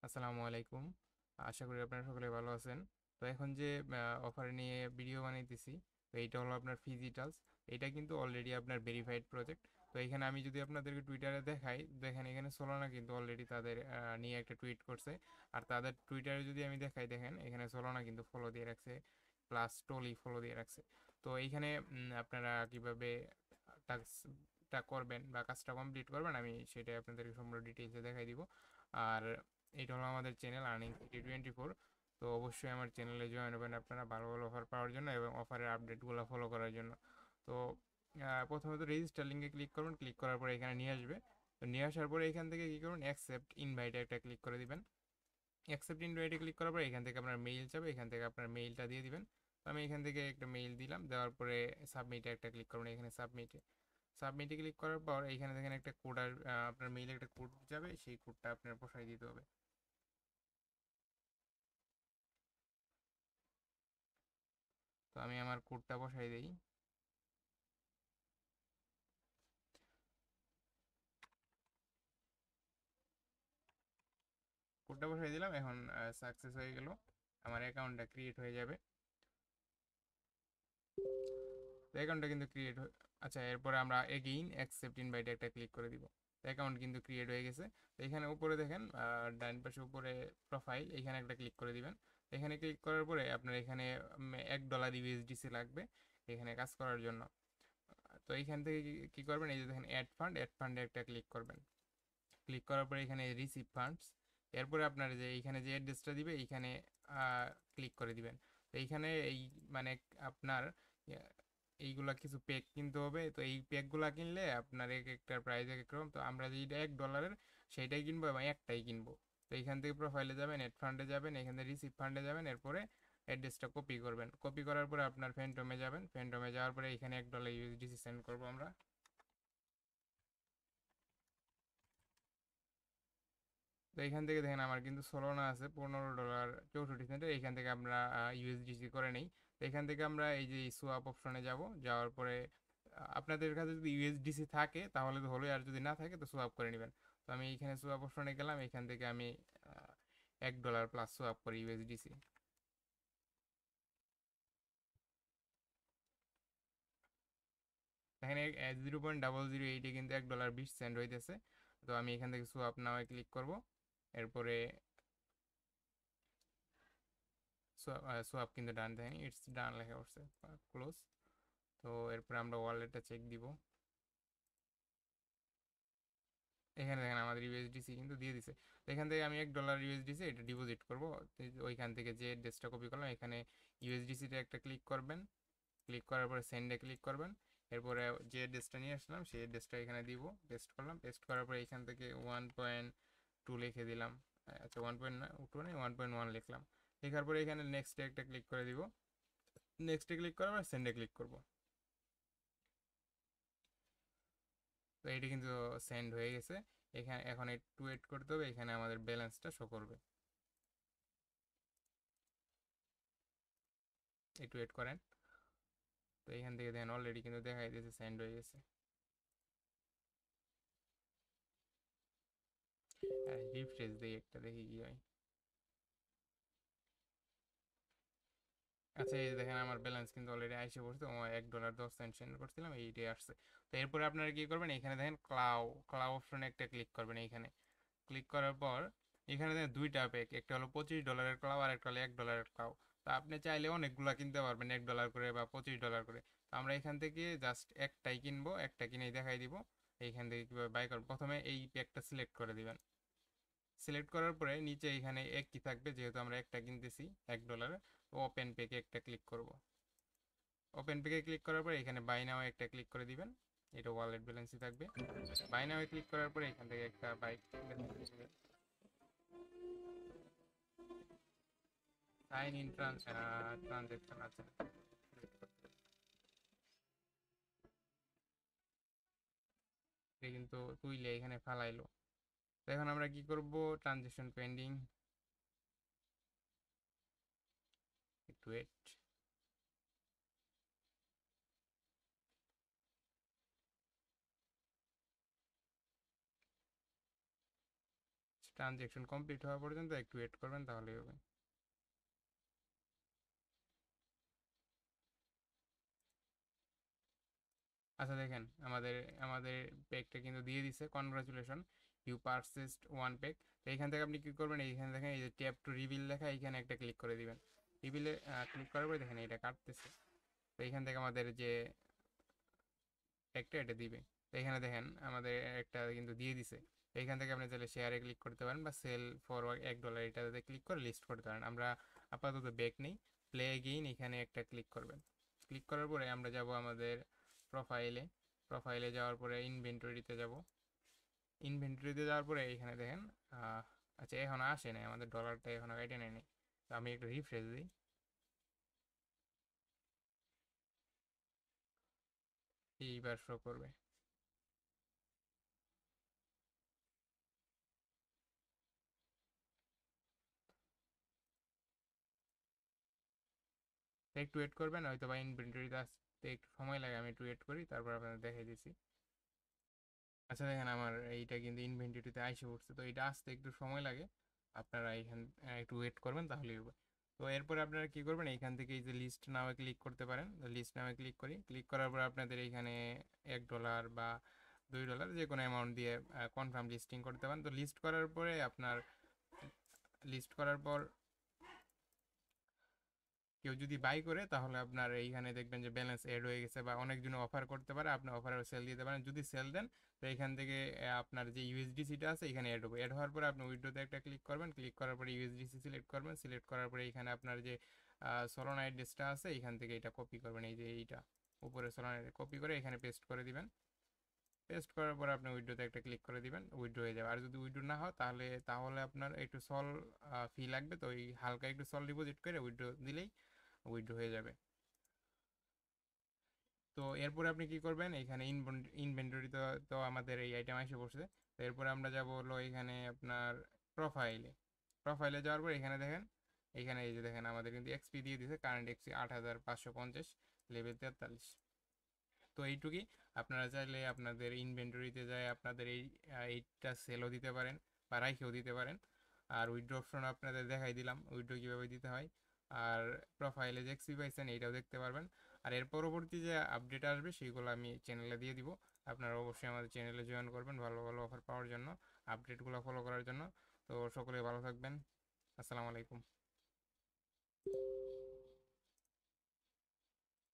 আসসালামু আলাইকুম। আশা করি আপনারা সকলে ভালো আছেন। তো এখন যে অফার নিয়ে ভিডিও বানাইতেছি, তো এইটা হলো আপনার ফিজিটালস। এটা কিন্তু অলরেডি আপনার ভেরিফাইড প্রজেক্ট। তো এখানে আমি যদি আপনাদেরকে টুইটারে দেখাই, দেখেন এখানে সোলানা কিন্তু অলরেডি তাদের নিয়ে একটা টুইট করছে। আর তাদের টুইটারে যদি আমি দেখাই, দেখেন এখানে সোলানা কিন্তু ফলো দিয়ে রাখছে, প্লাস টোলি ফলো দিয়ে রাখছে। তো এইখানে আপনারা কিভাবে টাস্কটা করবেন বা কাজটা কমপ্লিট করবেন, আমি সেটাই আপনাদেরকে সম্পূর্ণ ডিটেলসে দেখাই দিব। আর এটা হলো আমাদের চ্যানেল আর্নিং সিটি 24। তো অবশ্যই আমার চ্যানেলে জয়েন হবেন আপনারা ভালো ভালো অফার পাওয়ার জন্য এবং অফারের আপডেটগুলো ফলো করার জন্য। তো প্রথমে তো রেজিস্টার লিঙ্কে ক্লিক করবেন, ক্লিক করার পরে এখানে নিয়ে আসবে। তো নিয়ে আসার পরে এখান থেকে কী করবেন, অ্যাকসেপ্ট ইনভাইটে একটা ক্লিক করে দিবেন। অ্যাকসেপ্ট ইনভাইটে ক্লিক করার পরে এখান থেকে আপনার মেইল যাবে, এখান থেকে আপনার মেইলটা দিয়ে দিবেন। তো আমি এখান থেকে একটা মেইল দিলাম, দেওয়ার পরে সাবমিটে একটা ক্লিক করবেন, এখানে সাবমিটে ক্লিক করার পর এখানে দেখেন একটা কোড আর আপনার মেইলে একটা কোড যাবে, সেই কোডটা আপনার বসাই দিতে হবে। তো আমি আমার কোডটা বসাই দিই। কোডটা বসাই দিলাম, এখন সাকসেস হয়ে গেল, আমার অ্যাকাউন্টটা ক্রিয়েট হয়ে যাবে। তো অ্যাকাউন্টটা কিন্তু ক্রিয়েট আচ্ছা, এরপরে আমরা এগেইন অ্যাকসেপ্ট ইনভাইটে একটা ক্লিক করে দিব। অ্যাকাউন্ট কিন্তু ক্রিয়েট হয়ে গেছে। তো এখানে উপরে দেখেন ডান পাশে উপরে প্রোফাইল, এখানে একটা ক্লিক করে দিবেন। এখানে ক্লিক করার পরে আপনার এখানে $1 ইউএসডিসি লাগবে এখানে কাজ করার জন্য। তো এইখান থেকে কি করবেন, এই যে দেখেন অ্যাড ফান্ডে একটা ক্লিক করবেন। ক্লিক করার পরে এখানে রিসিভ ফান্ডস, এরপরে আপনার যে এইখানে যে অ্যাড্রেসটা দিবে এইখানে ক্লিক করে দিবেন। তো এইখানে এই মানে আপনার আহ, এইগুলা কিছু প্যাক কিনতে হবে। তো এই প্যাকগুলা কিনলে আপনার এক একটা প্রাইস এক এক রকম। তো আমরা যেটা $1 সেইটাই কিনবো এবং একটাই কিনবো। তো এইখান থেকে প্রোফাইলে যাবেন, নেট ফান্ডে যাবেন, এখান থেকে রিসিভ ফান্ডে যাবেন, এরপরে অ্যাড্রেসটা কপি করবেন। কপি করার পরে আপনার ফ্যান্টমে যাবেন, ফ্যান্টমে যাওয়ার পরে এখানে $1 ইউএসডিসি সেন্ড করবো আমরা। তো এখান থেকে দেখেন আমার কিন্তু সোলোনা আছে $15.64। এখান থেকে আমরা ইউএসডিসি করে নেই। তো এখান থেকে আমরা এই যে সোয়াপ অপশনে যাব, যাওয়ার পরে আপনাদের কাছে যদি ইউএসডিসি থাকে তাহলে তো হলোই, আর যদি না থাকে তো সোয়াপ করে নেবেন। তো আমি এখানে সোয়াপ অপশনে গেলাম, এখান থেকে আমি $1 প্লাস সোয়াপ করি ইউএসডিসি। এখানে 0.008-এ কিন্তু $1.20 হইতেছে। তো আমি এখান থেকে সোয়াপ নাও ক্লিক করব। এরপরে সোয়াপ কিন্তু ডান, দেখেন ইটস ডান লেখা উঠছে, ক্লোজ। তো এরপরে আমরা ওয়ালেটটা চেক দিব। এখানে দেখেন আমাদের ইউএসডিসি কিন্তু দিয়ে দিছে। তো এখান থেকে আমি $1 ইউএসডিসি এটা ডিপোজিট করব। ওইখান থেকে যে ড্রেসটা কপি করলাম, এখানে ইউএসডিসিতে একটা ক্লিক করবেন, ক্লিক করার পরে সেন্ডে ক্লিক করবেন। এরপরে যে ড্রেসটা নিয়ে আসলাম সেই ড্রেসটা এখানে দিব, পেস্ট করলাম। পেস্ট করার পরে এখান থেকে 1.2 লিখে দিলাম। আচ্ছা, 1.2 নেই, 1.1 লিখলাম। লেখার পরে এখানে নেক্সটে একটা ক্লিক করে দিব। নেক্সটে ক্লিক করার পর সেন্ডে ক্লিক করব। তো এটা কিন্তু সেন্ড হয়ে গেছে। এখানে এখন একটু ওয়েট করতে হবে, এখানে আমাদের ব্যালেন্সটা শো করবে। একটু ওয়েট করেন। তো এখান থেকে দেখেন অলরেডি কিন্তু দেখাই দিয়েছে সেন্ড হয়ে গেছে। রিফ্রেশ দিই একটা, দেখি কি হয়। আচ্ছা, এই যে দেখেন আমার ব্যালেন্স কিন্তু অলরেডি আইসে পড়ছে। ও $1.10 সেন্ড করছিলাম, এইটাই আসছে। তো এরপরে আপনারা কি করবেন, এখানে দেখেন ক্লাউ ক্লাউ অপশনে একটা ক্লিক করবেন। এখানে ক্লিক করার পর এখানে দেখেন দুইটা প্যাক, একটা হলো $25 ক্লাউ আর একটা হলো $1 ক্লাউ। তো আপনি চাইলে অনেকগুলা কিনতে পারবেন $1 করে বা $25 করে। তো আমরা এখান থেকে জাস্ট একটাই কিনবো, একটা কিনেই দেখাই দিব। এইখান থেকে কীভাবে বাই করবো, প্রথমে এই প্যাকটা সিলেক্ট করে দিবেন। সিলেক্ট করার পরে নিচে এখানে এক কি থাকবে, যেহেতু আমরা একটা কিনতেছি $1। তো ওপেন পেকে একটা ক্লিক করব। ওপেন পেকে ক্লিক করার পরে এখানে বাই নাও একটা ক্লিক করে দিবেন। এটা ওয়ালেট ব্যালেন্সই থাকবে। বাই নাও ক্লিক করার পরে এখান থেকে একটা বাইক সাইন ইন ট্রানজেকশন আছে। এটা কিন্তু তুইলে এখানে ফালাইলো। তো এখন আমরা কি করব, ট্রানজেকশন পেন্ডিং, একটু ওয়েট। ট্রানজ্যাকশন কমপ্লিট হওয়া পর্যন্ত একটু ওয়েট করবেন, তাহলেই হবে। আচ্ছা দেখেন, আমাদের আমাদের প্যাকটা কিন্তু দিয়ে দিছে, congratulation, you purchased one pack. তো এইখান থেকে আপনি কী করবেন, এইখানে দেখেন এই যে ট্যাপ টু রিভিল লেখা, এইখানে একটা ক্লিক করে দিবেন। রিভিলে ক্লিক করার পরে দেখেন এটা কাটতেছে। তো এইখান থেকে আমাদের যে প্যাকটা এটা দিবে। তো এখানে দেখেন আমাদের একটা কিন্তু দিয়ে দিছে। তো এইখান থেকে আপনি চাইলে শেয়ারে ক্লিক করতে পারেন বা সেল ফর $1 এটাতে ক্লিক করে লিস্ট করতে পারেন। আমরা আপাতত ব্যাক নেই, প্লে এগেইন এখানে একটা ক্লিক করবেন। ক্লিক করার পরে আমরা যাব আমাদের প্রোফাইলে। প্রোফাইলে যাওয়ার পরে ইনভেন্টরিতে যাব। ইনভেন্টরিতে যাওয়ার পরে এখানে দেখেন আচ্ছা এখন আসে নাই, আমাদের ডলারটা এখনো কেটে নেয়নি। তো আমি একটু রিফ্রেশ দিই, এইবার শো করবে। তো একটু ওয়েট করবেন, হয়তো বা ইনভেন্টরিতে আসতে একটু সময় লাগে, আমি একটু ওয়েট করি, তারপর আপনাদের দেখাই দিচ্ছি। আচ্ছা দেখেন আমার এইটা কিন্তু ইনভেন্টরিতে আইসে পড়ছে, তো এটা আসতে একটু সময় লাগে, আপনারা এখান একটু ওয়েট করবেন তাহলেই হবে। তো এরপরে আপনারা কি করবেন, এইখান থেকে এই যে লিস্ট নামে ক্লিক করতে পারেন। লিস্ট নামে ক্লিক করি, ক্লিক করার পর আপনাদের এইখানে $1 বা $2 যে কোনো অ্যামাউন্ট দিয়ে কনফার্ম লিস্টিং করতে পারেন। তো লিস্ট করার পরে আপনার লিস্ট করার পর কেউ যদি বাই করে তাহলে আপনার এইখানে দেখবেন যে ব্যালেন্স এড হয়ে গেছে, বা অনেকজন অফার করতে পারে, আপনি অফারে সেল দিতে পারেন। যদি সেল দেন তো এখান থেকে আপনার যে ইউএসডিসিটা আছে এখানে এড হবে। এড হওয়ার পরে আপনি উইড্রোতে একটা ক্লিক করবেন, ক্লিক করার পরে ইউএসডিসি সিলেক্ট করবেন, সিলেক্ট করার পরে এখানে আপনার যে সলোনা অ্যাড্রেসটা আছে এখান থেকে এটা কপি করবেন, এই যে এইটা উপরে সলোনা কপি করে এখানে পেস্ট করে দিবেন। পেস্ট করার পরে আপনি উইড্রোতে একটা ক্লিক করে দিবেন, উইড্রো হয়ে যাবে। আর যদি উইড্রো না হয় তাহলে তাহলে আপনার একটু সল ফি লাগবে, তো ওই হালকা একটু সল ডিপোজিট করে উইড্রো দিলেই উইথড্র হয়ে যাবে। তো এরপরে আপনি কি করবেন, এখানে ইনভেন্টরি তো তো আমাদের এই আইটেম এসে পড়ছে। তো এরপরে আমরা যাব হলো এখানে আপনার প্রোফাইলে। প্রোফাইলে যাওয়ার পর এখানে দেখেন, এখানে এই যে দেখেন আমাদের কিন্তু এক্সপি দিয়ে দিছে, কারেন্ট এক্সপি 8550, লেভেল 43। তো এইটুকুই। আপনারা চাইলে আপনাদের ইনভেন্টরিতে যায় আপনাদের এইটা সেলও দিতে পারেন বা রাইখেও দিতে পারেন। আর উইথড্র অপশন আপনাদের দেখাই দিলাম উইথড্র কীভাবে দিতে হয়। আর প্রোফাইলে যে এক্সপি পাইছেন এইটাও দেখতে পারবেন। আর এর পরবর্তী যে আপডেট আসবে সেইগুলো আমি চ্যানেলে দিয়ে দিব। আপনারা অবশ্যই আমাদের চ্যানেলে জয়েন করবেন ভালো ভালো অফার পাওয়ার জন্য, আপডেটগুলো ফলো করার জন্য। তো সকলে ভালো থাকবেন। আসসালামু আলাইকুম।